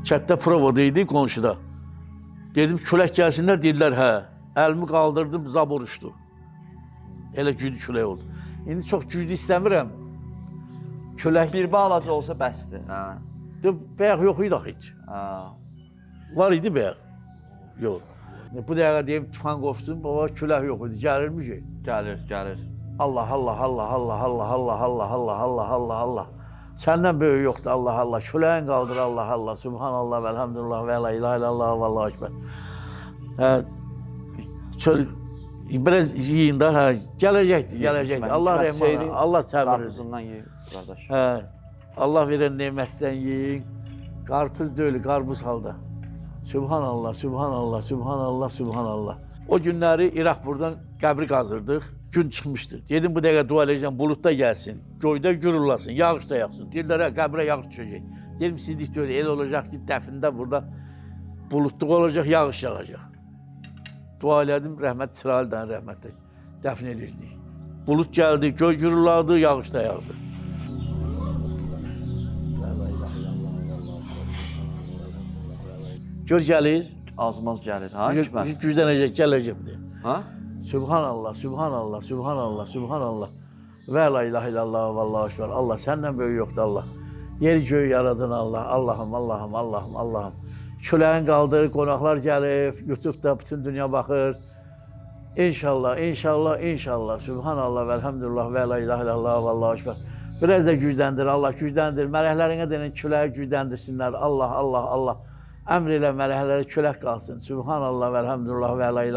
Kətdə provoda idi qonşuda. Dedim külək gəlsinlər, dedilər hə. Əlimi qaldırdım, zabor uçdu. Elə güclü külək oldu. İndi çox güclü istəmirəm. Külək Bir balaca olsa bəsdir. Hə. Bəyək yox idi axı heç. Var idi bəyək. Yox. Bu dəqiqə deyim, tufan qovsun, baba külək yox idi, gəlirmiş ki. Gəlir. Allah, Allah, Allah, Allah, Allah, Allah, Allah, Allah, Allah, Allah, Allah. Səndən böyük yoxdur, Allah, Allah. Küləyin qaldır, Allah, Allah. Subhanallah və elhamdülillah və la ilahe illallah və Allahu ekber. Biraz yiyin də, gələcəkdir. Allah rəhmət, Allah səbir. Qarpızından yiyin, qardaş. Allah verən nemətdən yiyin. Qarpız deyil, qarpız halda. Subhanallah, Subhanallah, Subhanallah, Subhanallah. O günləri İraq buradan qəbri qazırdıq. Gün çıxmışdı. Dedim bu dəqiqə dua edəcəm, buludda gəlsin, göydə gürüllasın, yağış da yağsın. Deyirlər, qəbrə yağış düşəcək. Dedim, sizlik deyil, el olacaq ki, dəfində burada buludluq olacaq, yağış yağacaq. Dua elədim, rəhmət İsraildən rəhmətlə dəfn edirdik. Bulud gəldi, göy gürülladı, yağış da yağdı. Gör gəlir. Azmaz gəlir, ha? Güclənəcək, gələcək. Ha? Subhanallah, Subhanallah, Subhanallah, Subhanallah. Və la ilahe illallah və Allahu ekber. Allah səndən böyük yoxdur Allah. Yer göy yaradan Allah. Allahım, Allahım, Allahım, Allahım. Küləyin qaldır, qonaqlar gəlib, YouTube-da bütün dünya baxır. İnşallah, inşallah, inşallah. Subhanallah və elhamdülillah və la ilahe illallah və Allahu ekber. Biraz da gücləndir, Allah gücləndir. Mələklərinə deyin, küləyi gücləndirsinlər. Allah, Allah, Allah. Əmr elə mələklərə külək qalsın. Subhanallah və elhamdülillah və la ilahe.